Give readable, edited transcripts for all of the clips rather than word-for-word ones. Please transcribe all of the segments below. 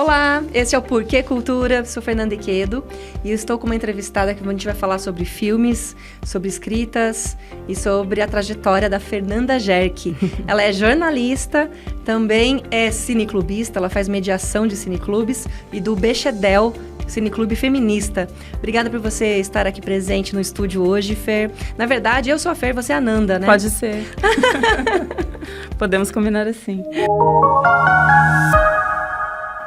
Olá, esse é o Porquê Cultura, sou Fernanda Iquedo e estou com uma entrevistada que a gente vai falar sobre filmes, sobre escritas e sobre a trajetória da Fernanda Gerck. Ela é jornalista, também é cineclubista, ela faz mediação de cineclubes e do Bechdel, Cineclube Feminista. Obrigada por você estar aqui presente no estúdio hoje, Fer. Na verdade, eu sou a Fer, você é a Nanda, né? Pode ser. Podemos combinar assim.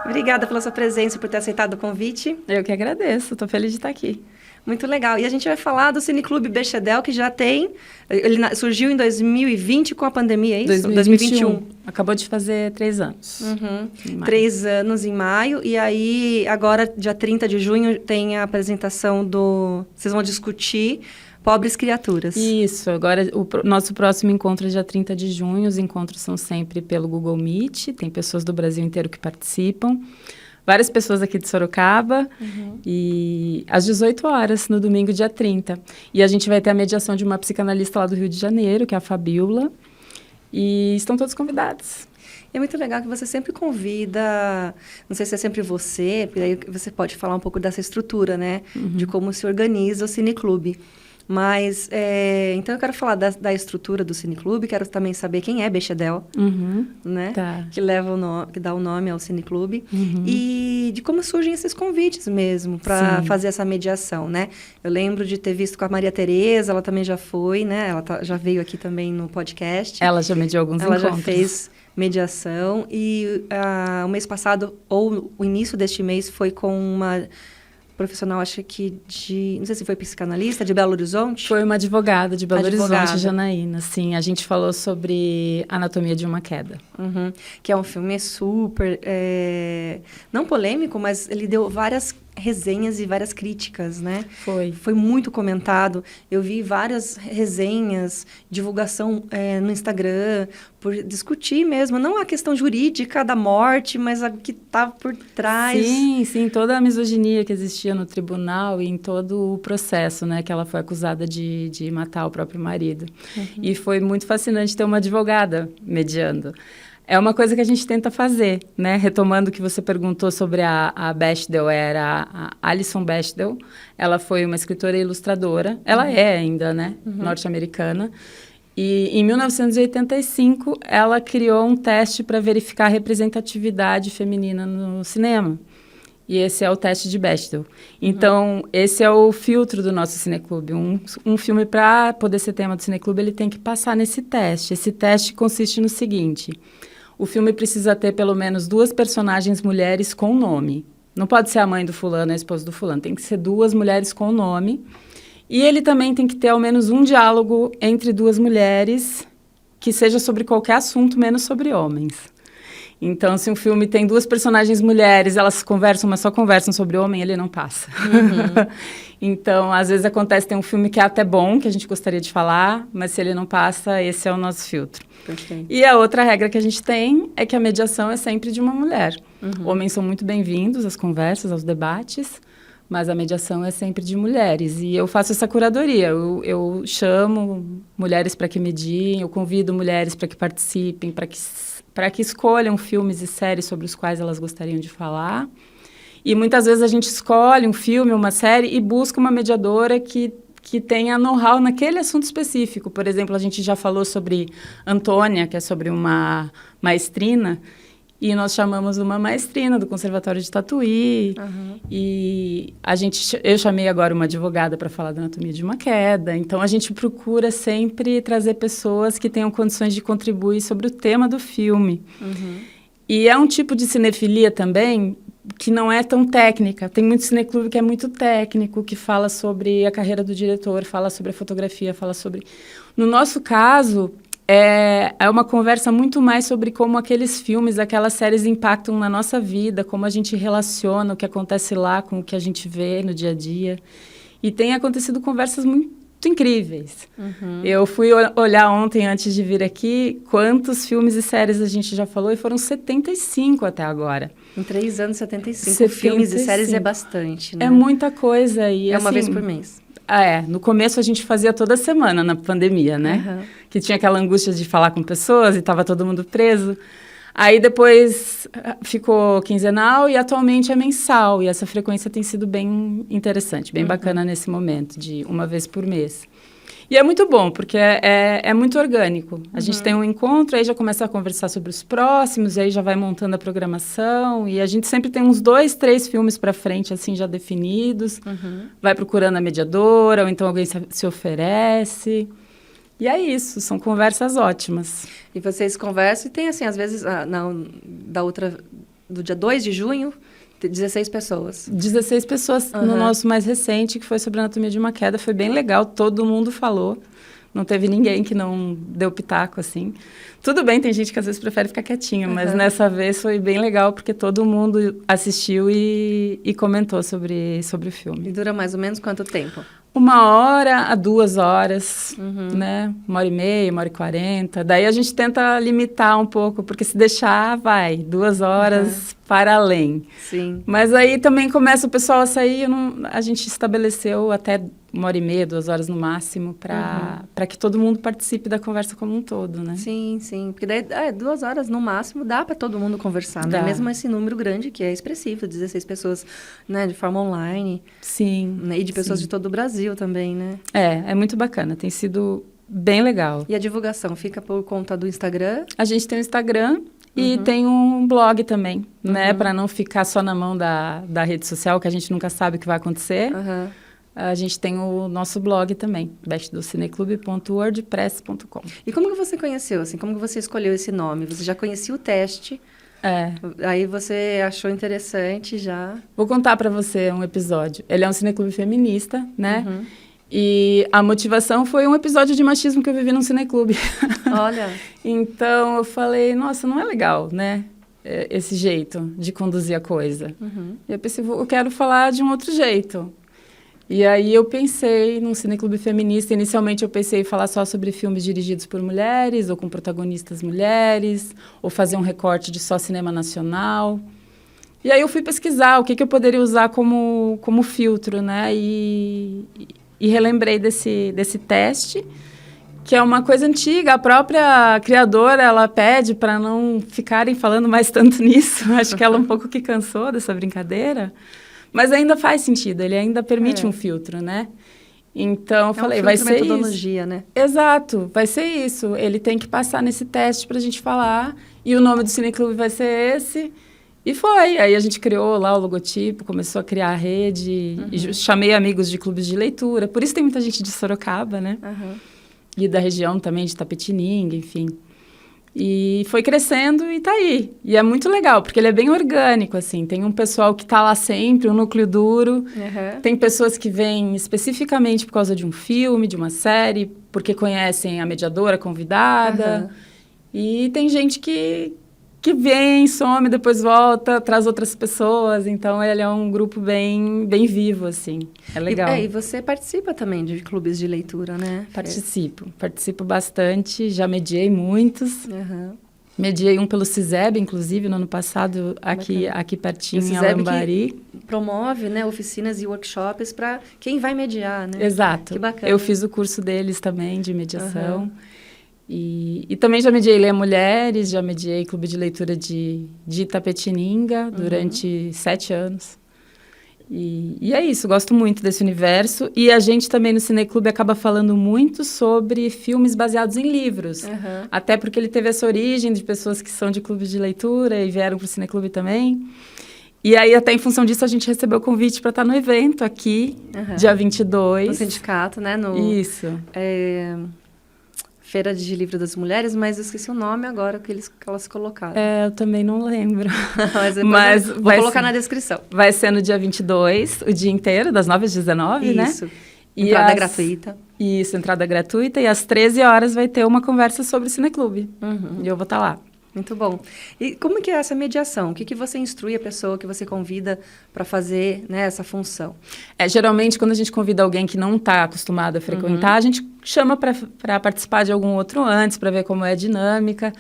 Obrigada pela sua presença, por ter aceitado o convite. Eu que agradeço, estou feliz de estar aqui. Muito legal. E a gente vai falar do Cineclube Bechdel, que já tem... Ele surgiu em 2020 com a pandemia, é isso? 2021. Acabou de fazer 3 anos. 3 anos em maio. E aí, agora, dia 30 de junho, tem a apresentação do... Vocês vão discutir Pobres Criaturas. Isso. Agora, o nosso próximo encontro é dia 30 de junho. Os encontros são sempre pelo Google Meet. Tem pessoas do Brasil inteiro que participam. Várias pessoas aqui de Sorocaba, e às 18 horas, no domingo, dia 30. E a gente vai ter a mediação de uma psicanalista lá do Rio de Janeiro, que é a Fabiola, e estão todos convidados. É muito legal que você sempre convida, não sei se é sempre você, porque aí você pode falar um pouco dessa estrutura, né? De como se organiza o cineclube. Mas, então eu quero falar da estrutura do cineclube, quero também saber quem é Bechdel, né? Tá. Que dá o nome ao cineclube, e de como surgem esses convites mesmo para fazer essa mediação, né? Eu lembro de ter visto com a Maria Tereza, ela também já foi, né? Ela já veio aqui também no podcast. Ela já mediou alguns encontros. Ela já fez mediação, e o mês passado, ou o início deste mês, foi com uma profissional, acho que não sei se foi psicanalista, de Belo Horizonte? Foi uma advogada de Belo Horizonte, Janaína, sim. A gente falou sobre Anatomia de uma Queda. Que é um filme super, não polêmico, mas ele deu várias resenhas e várias críticas, né? Foi muito comentado. Eu vi várias resenhas, divulgação no Instagram, por discutir mesmo, não a questão jurídica da morte, mas a que está por trás. Sim, toda a misoginia que existia no tribunal e em todo o processo, né? Que ela foi acusada de matar o próprio marido. E foi muito fascinante ter uma advogada mediando. É uma coisa que a gente tenta fazer, né? Retomando o que você perguntou sobre a Bechdel, era a Alison Bechdel. Ela foi uma escritora e ilustradora. Ela é ainda, né? Norte-americana. E em 1985, ela criou um teste para verificar a representatividade feminina no cinema. E esse é o teste de Bechdel. Então, esse é o filtro do nosso cineclube. Um filme, para poder ser tema do cineclube, ele tem que passar nesse teste. Esse teste consiste no seguinte: o filme precisa ter pelo menos 2 personagens mulheres com nome. Não pode ser a mãe do fulano, a esposa do fulano. Tem que ser 2 mulheres com nome. E ele também tem que ter ao menos um diálogo entre 2 mulheres que seja sobre qualquer assunto, menos sobre homens. Então, se um filme tem 2 personagens mulheres, elas conversam, mas só conversam sobre homem, ele não passa. Então, às vezes acontece, tem um filme que é até bom, que a gente gostaria de falar, mas se ele não passa, esse é o nosso filtro. Perfeito. E a outra regra que a gente tem é que a mediação é sempre de uma mulher. Homens são muito bem-vindos às conversas, aos debates, mas a mediação é sempre de mulheres. E eu faço essa curadoria. Eu chamo mulheres para que mediem, eu convido mulheres para que participem, para que escolham filmes e séries sobre os quais elas gostariam de falar. E muitas vezes a gente escolhe um filme, uma série e busca uma mediadora que tenha know-how naquele assunto específico. Por exemplo, a gente já falou sobre Antônia, que é sobre uma maestrina, e nós chamamos uma maestrina do Conservatório de Tatuí. E eu chamei agora uma advogada para falar da Anatomia de uma Queda. Então, a gente procura sempre trazer pessoas que tenham condições de contribuir sobre o tema do filme. E é um tipo de cinefilia também que não é tão técnica. Tem muito cineclube que é muito técnico, que fala sobre a carreira do diretor, fala sobre a fotografia, fala sobre... No nosso caso, é uma conversa muito mais sobre como aqueles filmes, aquelas séries impactam na nossa vida, como a gente relaciona o que acontece lá com o que a gente vê no dia a dia. E tem acontecido conversas muito incríveis. Eu fui olhar ontem, antes de vir aqui, quantos filmes e séries a gente já falou, e foram 75 até agora. Em 3 anos, 75 filmes e séries é bastante, né? É muita coisa. E, é uma vez por mês. No começo a gente fazia toda semana na pandemia, né? Que tinha aquela angústia de falar com pessoas e estava todo mundo preso. Aí depois ficou quinzenal e atualmente é mensal. E essa frequência tem sido bem interessante, bem bacana nesse momento, de uma vez por mês. E é muito bom, porque é muito orgânico. A gente tem um encontro, aí já começa a conversar sobre os próximos, e aí já vai montando a programação. E a gente sempre tem uns 2, 3 filmes para frente, assim, já definidos. Vai procurando a mediadora, ou então alguém se oferece. E é isso, são conversas ótimas. E vocês conversam e tem, assim, às vezes, do dia 2 de junho, 16 pessoas. 16 pessoas no nosso mais recente, que foi sobre a anatomia de uma queda. Foi bem legal, todo mundo falou. Não teve ninguém que não deu pitaco, assim. Tudo bem, tem gente que às vezes prefere ficar quietinho, mas nessa vez foi bem legal, porque todo mundo assistiu e comentou sobre o filme. E dura mais ou menos quanto tempo? 1 hora a 2 horas, né? 1h30, 1h40. Daí a gente tenta limitar um pouco, porque se deixar, vai 2 horas para além. Sim. Mas aí também começa o pessoal a sair, a gente estabeleceu até 1h30, 2 horas no máximo, para que todo mundo participe da conversa como um todo, né? Sim, sim. Porque daí 2 horas no máximo dá para todo mundo conversar, né? Mesmo esse número grande, que é expressivo, 16 pessoas, né? De forma online. Sim. Né? E de pessoas de todo o Brasil também, né? É muito bacana, tem sido bem legal. E a divulgação fica por conta do Instagram? A gente tem o Instagram e tem um blog também, né? Para não ficar só na mão da rede social, que a gente nunca sabe o que vai acontecer. A gente tem o nosso blog também, bestdocineclube.wordpress.com. E como que você conheceu, assim? Como que você escolheu esse nome? Você já conhecia o teste? Aí você achou interessante já? Vou contar para você um episódio. Ele é um cineclube feminista, né? E a motivação foi um episódio de machismo que eu vivi num cineclube. Olha! Então, eu falei, nossa, não é legal, né? Esse jeito de conduzir a coisa. E eu pensei, eu quero falar de um outro jeito. E aí eu pensei num cineclube feminista. Inicialmente eu pensei em falar só sobre filmes dirigidos por mulheres, ou com protagonistas mulheres, ou fazer um recorte de só cinema nacional. E aí eu fui pesquisar o que eu poderia usar como filtro, né? E relembrei desse teste, que é uma coisa antiga. A própria criadora, ela pede para não ficarem falando mais tanto nisso. Acho que ela um pouco que cansou dessa brincadeira. Mas ainda faz sentido, ele ainda permite um filtro, né? Então, eu falei, vai ser metodologia, né? Exato, vai ser isso. Ele tem que passar nesse teste para a gente falar, e o nome do cineclube vai ser esse. E foi. Aí a gente criou lá o logotipo, começou a criar a rede, e chamei amigos de clubes de leitura. Por isso tem muita gente de Sorocaba, né? E da região também, de Tapetininga, enfim. E foi crescendo e tá aí. E é muito legal, porque ele é bem orgânico, assim. Tem um pessoal que tá lá sempre, um núcleo duro. Tem pessoas que vêm especificamente por causa de um filme, de uma série, porque conhecem a mediadora convidada. E tem gente que vem, some, depois volta, traz outras pessoas. Então, ele é um grupo bem vivo, assim. É legal. E você participa também de clubes de leitura, né? Participo bastante. Já mediei muitos. Mediei um pelo CISEB, inclusive, no ano passado, aqui pertinho, em Alambari. Promove, né, oficinas e workshops para quem vai mediar, né? Exato. Que bacana. Eu fiz o curso deles também, de mediação. E também já mediei Leia Mulheres, já mediei Clube de Leitura de Itapetininga durante 7 anos. E é isso, gosto muito desse universo. E a gente também no Cineclube acaba falando muito sobre filmes baseados em livros. Até porque ele teve essa origem de pessoas que são de clubes de leitura e vieram para o Cineclube também. E aí, até em função disso, a gente recebeu o convite para estar no evento aqui, dia 22. No sindicato, né? Isso. Feira de Livro das Mulheres, mas eu esqueci o nome agora que elas colocaram. Eu também não lembro. mas vou colocar na descrição. Vai ser no dia 22, o dia inteiro, das 9 às 19, né? Isso. Entrada gratuita. Isso, entrada gratuita. E às 13 horas vai ter uma conversa sobre o Cineclube. E eu vou estar lá. Muito bom. E como que é essa mediação? O que você instrui a pessoa que você convida para fazer, né, essa função? Geralmente, quando a gente convida alguém que não está acostumado a frequentar, a gente chama para participar de algum outro antes, para ver como é a dinâmica.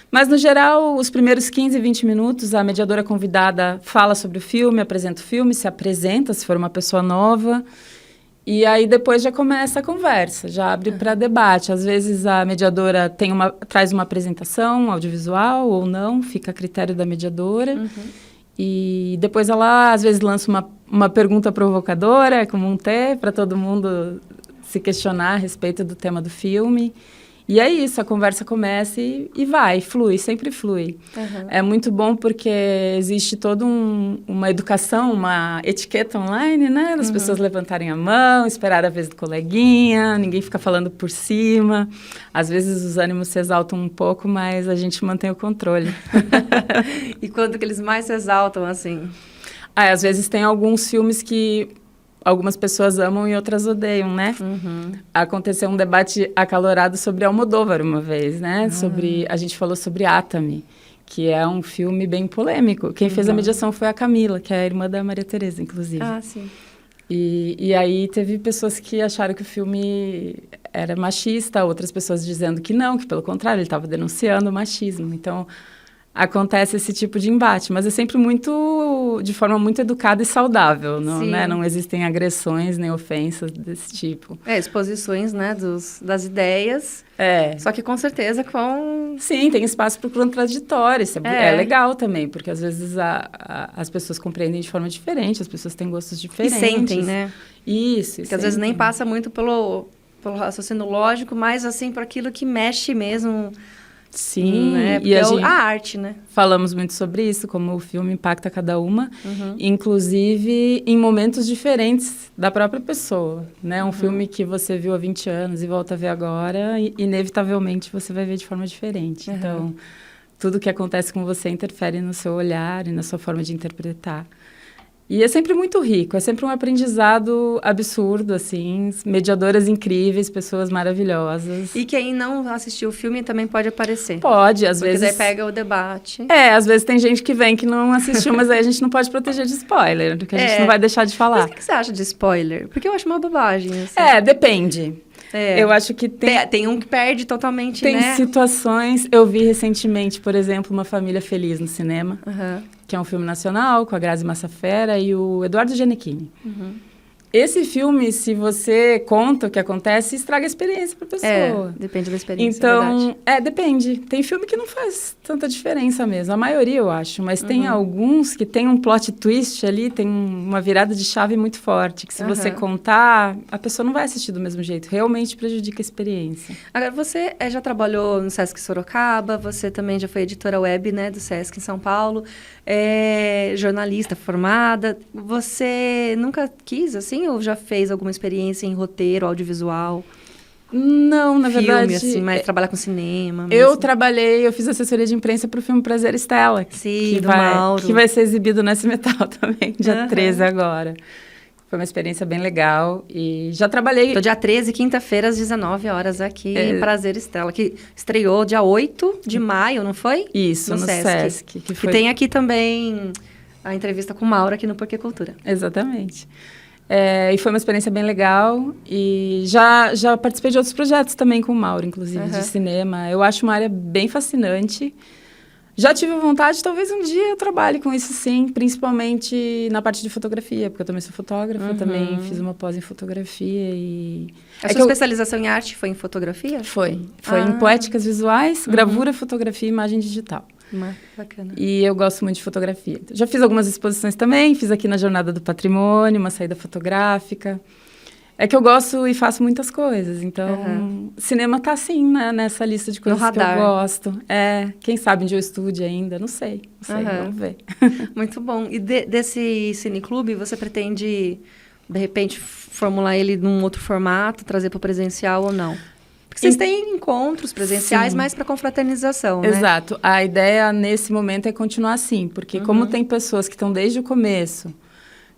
Mas, no geral, os primeiros 15, 20 minutos, a mediadora convidada fala sobre o filme, apresenta o filme, se apresenta, se for uma pessoa nova. E aí depois já começa a conversa, já abre para debate. Às vezes a mediadora traz uma apresentação audiovisual ou não, fica a critério da mediadora. E depois ela, às vezes, lança uma pergunta provocadora, é comum ter, para todo mundo se questionar a respeito do tema do filme. E é isso, a conversa começa e vai, flui, sempre flui. É muito bom porque existe toda uma educação, uma etiqueta online, né? As pessoas levantarem a mão, esperar a vez do coleguinha, ninguém fica falando por cima. Às vezes os ânimos se exaltam um pouco, mas a gente mantém o controle. E quando que eles mais se exaltam, assim? Às vezes tem alguns filmes que algumas pessoas amam e outras odeiam, né? Aconteceu um debate acalorado sobre Almodóvar uma vez, né? A gente falou sobre Átame, que é um filme bem polêmico. Quem fez a mediação foi a Camila, que é a irmã da Maria Tereza, inclusive. Ah, sim. E aí teve pessoas que acharam que o filme era machista, outras pessoas dizendo que não, que pelo contrário, ele estava denunciando o machismo. Então, acontece esse tipo de embate, mas é sempre de forma muito educada e saudável, não, né? Não existem agressões nem ofensas desse tipo. Exposições, né, das ideias, só que com certeza com... Sim, tem espaço para o contraditório, isso é legal também, porque às vezes as pessoas compreendem de forma diferente, as pessoas têm gostos diferentes. E sentem, né? Isso. Porque às vezes nem passa muito pelo raciocínio lógico, mas assim, por aquilo que mexe mesmo... Sim, né? Porque é a arte, né? Falamos muito sobre isso, como o filme impacta cada uma, inclusive em momentos diferentes da própria pessoa, né? Um filme que você viu há 20 anos e volta a ver agora, inevitavelmente você vai ver de forma diferente. Então, tudo que acontece com você interfere no seu olhar e na sua forma de interpretar. E é sempre muito rico, é sempre um aprendizado absurdo, assim, mediadoras incríveis, pessoas maravilhosas. E quem não assistiu o filme também pode aparecer. Pode, às vezes... Porque daí pega o debate. Às vezes tem gente que vem que não assistiu, mas aí a gente não pode proteger de spoiler, porque a gente não vai deixar de falar. Mas o que você acha de spoiler? Porque eu acho uma bobagem, assim. Depende. Eu acho que tem um que perde totalmente, tem né? Tem situações... Eu vi recentemente, por exemplo, Uma Família Feliz no cinema, que é um filme nacional, com a Grazi Massafera e o Eduardo Gianecchini. Esse filme, se você conta o que acontece, estraga a experiência para a pessoa. Depende da experiência, então, depende. Tem filme que não faz tanta diferença mesmo. A maioria, eu acho. Mas tem alguns que tem um plot twist ali, tem uma virada de chave muito forte. Que se você contar, a pessoa não vai assistir do mesmo jeito. Realmente prejudica a experiência. Agora, você já trabalhou no Sesc Sorocaba, você também já foi editora web, né, do Sesc em São Paulo, jornalista formada. Você nunca quis, assim, ou já fez alguma experiência em roteiro, audiovisual? Não, na verdade... assim, mas trabalhar com cinema mesmo. Eu fiz assessoria de imprensa para o filme Prazer Estela. Sim, do Mauro. Que vai ser exibido no SMetal também, dia 13 agora. Foi uma experiência bem legal e já trabalhei... Então, dia 13, quinta-feira, às 19 horas aqui em Prazer Estela, que estreou dia 8 de maio, não foi? Isso, no Sesc. Que tem aqui também a entrevista com o Mauro aqui no Porque Cultura. Exatamente. E foi uma experiência bem legal. E já participei de outros projetos também com o Mauro, inclusive, de cinema. Eu acho uma área bem fascinante. Já tive vontade, talvez um dia eu trabalhe com isso, sim. Principalmente na parte de fotografia, porque eu também sou fotógrafa. Também fiz uma pós em fotografia e... A sua especialização em arte foi em fotografia? Foi em poéticas visuais, gravura, fotografia e imagem digital. Bacana. E eu gosto muito de fotografia. Já fiz algumas exposições também, fiz aqui na Jornada do Patrimônio, uma saída fotográfica. É que eu gosto e faço muitas coisas, então cinema tá assim, né, nessa lista de coisas que eu gosto. Quem sabe onde eu estude ainda, não sei, vamos ver. Muito bom. E desse cineclube, você pretende, de repente, formular ele num outro formato, trazer para o presencial ou não? Porque vocês têm encontros presenciais, mas para confraternização, né? Exato. A ideia, nesse momento, é continuar assim. Porque como tem pessoas que estão desde o começo,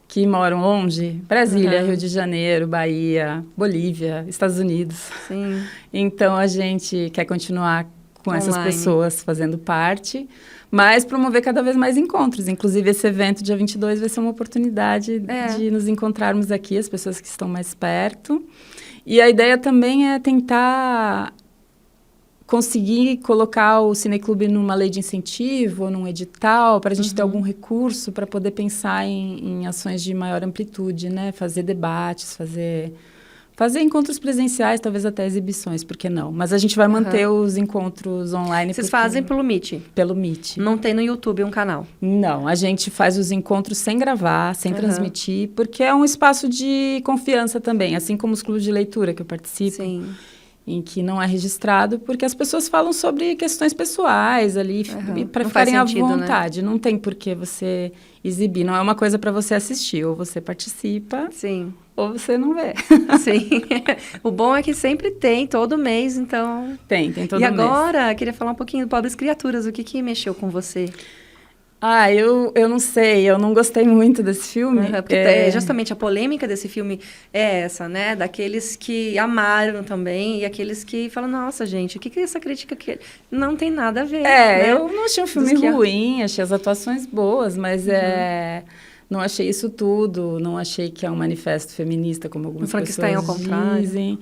que moram longe, Brasília, Rio de Janeiro, Bahia, Bolívia, Estados Unidos. Sim. Então, a gente quer continuar com essas pessoas fazendo parte, mas promover cada vez mais encontros. Inclusive, esse evento, dia 22, vai ser uma oportunidade de nos encontrarmos aqui, as pessoas que estão mais perto. E a ideia também é tentar conseguir colocar o Cineclube numa lei de incentivo, ou num edital, para a gente ter algum recurso para poder pensar em ações de maior amplitude, né? Fazer debates, fazer encontros presenciais, talvez até exibições, por que não? Mas a gente vai manter os encontros online. Vocês fazem pelo Meet? Pelo Meet. Não tem no YouTube um canal? Não, a gente faz os encontros sem gravar, sem transmitir, porque é um espaço de confiança também, assim como os clubes de leitura que eu participo. Sim. Em que não é registrado, porque as pessoas falam sobre questões pessoais ali, para ficarem à vontade. Né? Não tem por que você exibir, não é uma coisa para você assistir, ou você participa, sim, ou você não vê. Sim, o bom é que sempre tem, todo mês, então... Tem todo mês. E agora, queria falar um pouquinho do Pobres Criaturas, o que mexeu com você? Eu não sei, eu não gostei muito desse filme. Porque justamente a polêmica desse filme é essa, né? Daqueles que amaram também e aqueles que falam, nossa, gente, o que é essa crítica que não tem nada a ver, né? Eu não achei um filme ruim, achei as atuações boas, mas não achei isso tudo, não achei que é um manifesto feminista, como algumas pessoas dizem. Frankenstein ao contrário.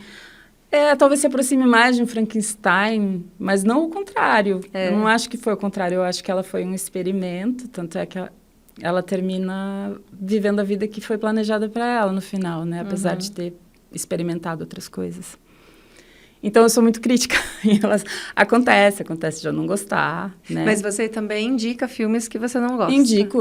Talvez se aproxime mais de um Frankenstein, mas não o contrário. Eu não acho que foi o contrário, eu acho que ela foi um experimento, tanto é que ela termina vivendo a vida que foi planejada para ela no final, né? Apesar de ter experimentado outras coisas. Então, eu sou muito crítica em relação... Acontece de eu não gostar, né? Mas você também indica filmes que você não gosta? Indico,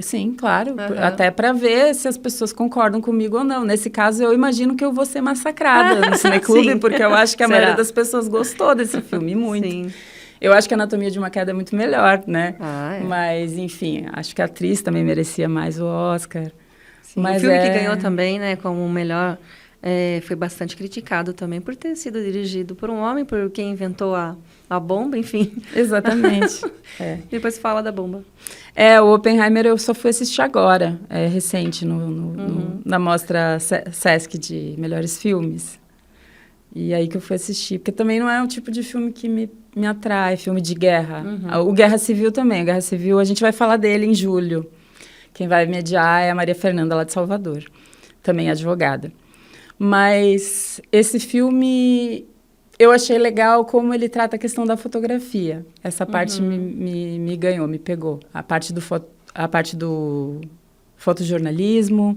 sim, claro. Até para ver se as pessoas concordam comigo ou não. Nesse caso, eu imagino que eu vou ser massacrada no Cineclube, porque eu acho que a maioria das pessoas gostou desse filme, muito. Sim. Eu acho que a Anatomia de uma Queda é muito melhor, né? É. Mas, enfim, acho que a atriz também merecia mais o Oscar. Sim, mas o filme que ganhou também, né, como o melhor... foi bastante criticado também por ter sido dirigido por um homem, por quem inventou a bomba, enfim. Exatamente. Depois fala da bomba. O Oppenheimer eu só fui assistir agora, recente, na mostra Sesc de Melhores Filmes. E aí que eu fui assistir, porque também não é um tipo de filme que me atrai, filme de guerra. O Guerra Civil também, o Guerra Civil, a gente vai falar dele em julho. Quem vai mediar é a Maria Fernanda, lá de Salvador, também advogada. Mas esse filme, eu achei legal como ele trata a questão da fotografia. Essa parte me ganhou, me pegou. A parte do fotojornalismo,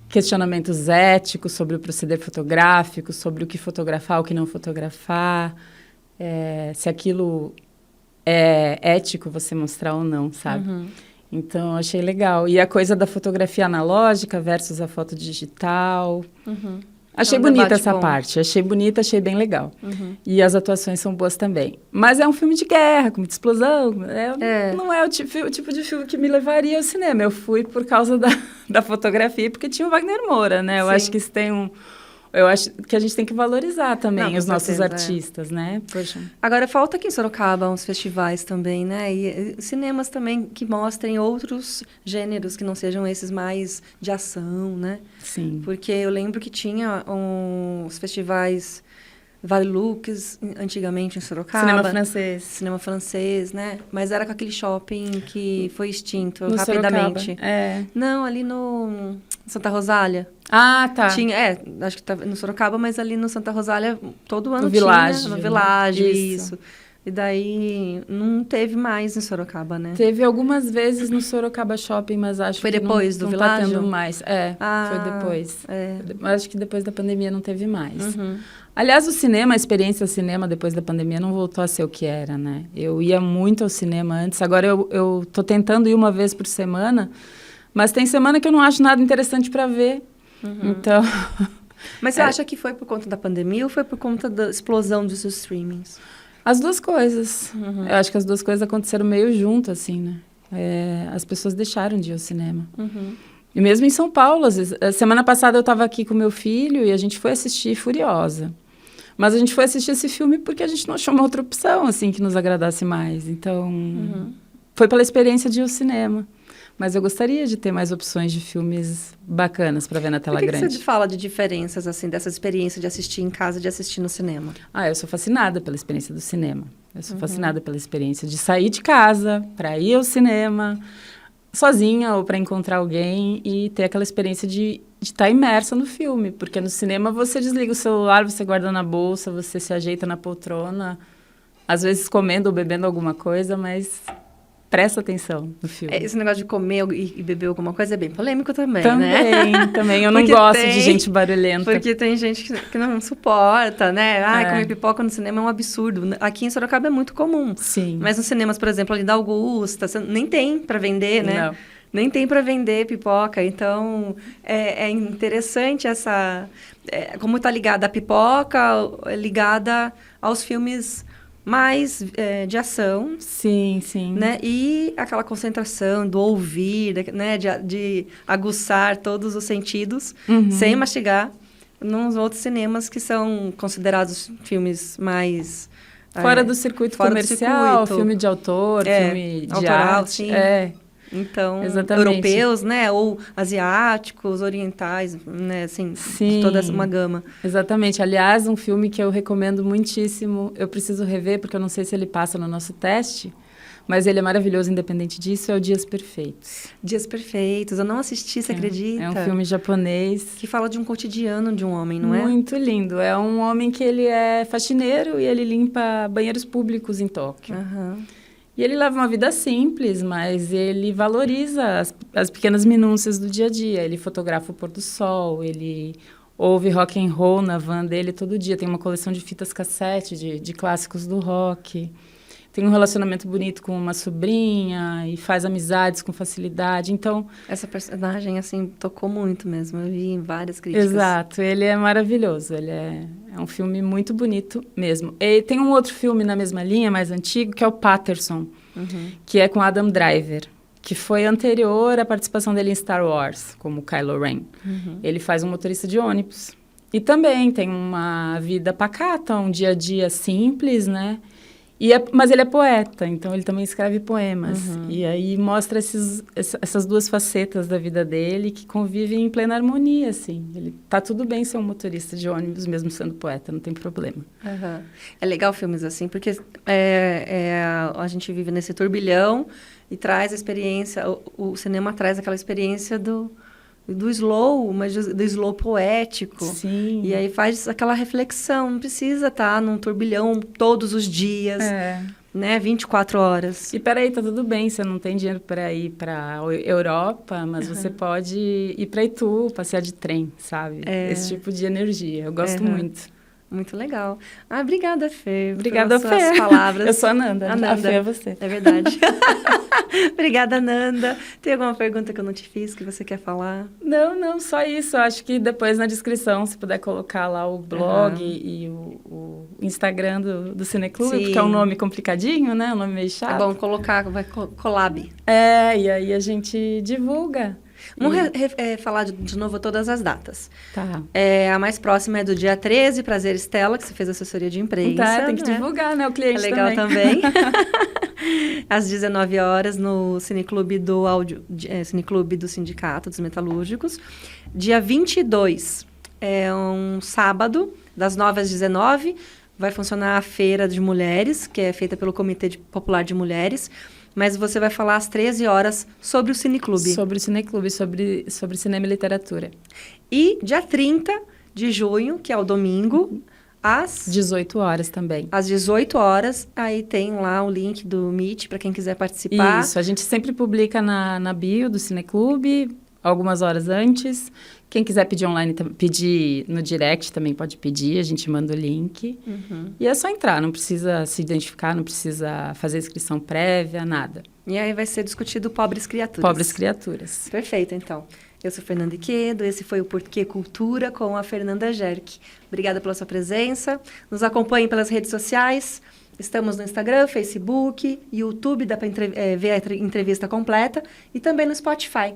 questionamentos éticos sobre o proceder fotográfico, sobre o que fotografar, o que não fotografar, se aquilo é ético você mostrar ou não, sabe? Então, eu achei legal. E a coisa da fotografia analógica versus a foto digital. Achei bonita essa parte. Achei bonita, achei bem legal. E as atuações são boas também. Mas é um filme de guerra, com muita explosão. Não é o tipo de filme que me levaria ao cinema. Eu fui por causa da fotografia, porque tinha o Wagner Moura, né? Eu acho que isso tem Eu acho que a gente tem que valorizar também os nossos artistas, né? Poxa. Agora, falta aqui em Sorocaba uns festivais também, né? E cinemas também que mostrem outros gêneros que não sejam esses mais de ação, né? Sim. Porque eu lembro que tinha uns festivais Vale Lux, antigamente em Sorocaba. Cinema francês, né? Mas era com aquele shopping que foi extinto no rapidamente. Sorocaba. Não, ali no Santa Rosália. Ah, tá. Tinha, acho que tá no Sorocaba, mas ali no Santa Rosália todo ano no Village, isso. E daí não teve mais em Sorocaba, né? Teve algumas vezes no Sorocaba Shopping, mas acho foi que depois não do Village? Tá tendo mais. Foi depois. Acho que depois da pandemia não teve mais. Aliás, a experiência cinema depois da pandemia não voltou a ser o que era, né? Eu ia muito ao cinema antes, agora eu tô tentando ir uma vez por semana, mas tem semana que eu não acho nada interessante para ver. Então... Mas você acha que foi por conta da pandemia ou foi por conta da explosão dos streamings? As duas coisas. Eu acho que as duas coisas aconteceram meio junto, assim, né? As pessoas deixaram de ir ao cinema. E mesmo em São Paulo, às vezes. Semana passada eu estava aqui com meu filho e a gente foi assistir Furiosa. Mas a gente foi assistir esse filme porque a gente não achou uma outra opção, assim, que nos agradasse mais. Então, foi pela experiência de ir ao cinema. Mas eu gostaria de ter mais opções de filmes bacanas para ver na tela grande. Por que você fala de diferenças, assim, dessa experiência de assistir em casa e de assistir no cinema? Eu sou fascinada pela experiência do cinema. Eu sou fascinada pela experiência de sair de casa para ir ao cinema, sozinha ou para encontrar alguém e ter aquela experiência de estar imersa no filme. Porque no cinema você desliga o celular, você guarda na bolsa, você se ajeita na poltrona às vezes comendo ou bebendo alguma coisa, mas presta atenção no filme. Esse negócio de comer e beber alguma coisa é bem polêmico também, né? Também. Eu não gosto de gente barulhenta. Porque tem gente que não suporta, né? Comer pipoca no cinema é um absurdo. Aqui em Sorocaba é muito comum. Sim. Mas nos cinemas, por exemplo, ali da Augusta, nem tem para vender, né? Não. Nem tem para vender pipoca. Então, é interessante essa... como está ligada a pipoca, ligada aos filmes mais de ação. Sim, sim. Né? E aquela concentração do ouvir, né? De aguçar todos os sentidos, sem mastigar, nos outros cinemas que são considerados filmes mais... Fora do circuito comercial, filme de autor, filme de autoral, arte. Sim. Então, exatamente. Europeus, né? Ou asiáticos, orientais, né? Assim, sim, toda uma gama. Exatamente. Aliás, um filme que eu recomendo muitíssimo, eu preciso rever, porque eu não sei se ele passa no nosso teste, mas ele é maravilhoso, independente disso, é o Dias Perfeitos. Dias Perfeitos. Eu não assisti, você acredita? É um filme japonês. Que fala de um cotidiano de um homem, não é? Muito lindo. É um homem que ele é faxineiro e ele limpa banheiros públicos em Tóquio. E ele leva uma vida simples, mas ele valoriza as pequenas minúcias do dia a dia. Ele fotografa o pôr do sol, ele ouve rock and roll na van dele todo dia. Tem uma coleção de fitas cassete de clássicos do rock. Tem um relacionamento bonito com uma sobrinha e faz amizades com facilidade. Então, essa personagem, assim, tocou muito mesmo. Eu vi em várias críticas. Exato. Ele é maravilhoso. Ele é um filme muito bonito mesmo. E tem um outro filme na mesma linha, mais antigo, que é o Patterson, que é com Adam Driver, que foi anterior à participação dele em Star Wars, como Kylo Ren. Ele faz um motorista de ônibus. E também tem uma vida pacata, um dia a dia simples, né? Mas ele é poeta, então ele também escreve poemas. E aí mostra essas duas facetas da vida dele que convivem em plena harmonia, assim. Tá tudo bem ser um motorista de ônibus, mesmo sendo poeta, não tem problema. É legal filmes assim, porque a gente vive nesse turbilhão e traz a experiência, o cinema traz aquela experiência do slow, mas do slow poético. Sim. E aí faz aquela reflexão. Não precisa estar num turbilhão todos os dias, né? 24 horas. E peraí, tá tudo bem, você não tem dinheiro para ir para Europa, mas você pode ir para Itu, passear de trem, sabe? Esse tipo de energia. Eu gosto muito. Muito legal. Obrigada, Fê. Obrigada, Fê. Pelas suas palavras. Eu sou a Nanda. A Fê é você. É verdade. Obrigada, Nanda. Tem alguma pergunta que eu não te fiz, que você quer falar? Não, só isso. Acho que depois na descrição, se puder colocar lá o blog e o Instagram do Cineclube, porque é um nome complicadinho, né? Um nome meio chato. É bom colocar, vai collab. E aí a gente divulga. Vamos falar de novo todas as datas. Tá. A mais próxima é do dia 13, Prazer Estela, que você fez assessoria de imprensa. Tem que divulgar, né? O cliente legal também. Às 19 horas, no Cineclube Cineclube do Sindicato dos Metalúrgicos. Dia 22, é um sábado, das 9 às 19, vai funcionar a Feira de Mulheres, que é feita pelo Comitê Popular de Mulheres. Mas você vai falar às 13 horas sobre o Cineclube. Sobre o Cineclube, sobre cinema e literatura. E dia 30 de junho, que é o domingo, às 18 horas também. Às 18 horas, aí tem lá o link do Meet para quem quiser participar. Isso, a gente sempre publica na bio do Cineclube, algumas horas antes. Quem quiser pedir online, pedir no direct também pode pedir, a gente manda o link. E é só entrar, não precisa se identificar, não precisa fazer inscrição prévia, nada. E aí vai ser discutido Pobres Criaturas. Pobres Criaturas. Perfeito, então. Eu sou Fernanda Iquedo, esse foi o Porquê Cultura com a Fernanda Gerck. Obrigada pela sua presença. Nos acompanhem pelas redes sociais. Estamos no Instagram, Facebook, YouTube, dá para ver a entrevista completa. E também no Spotify.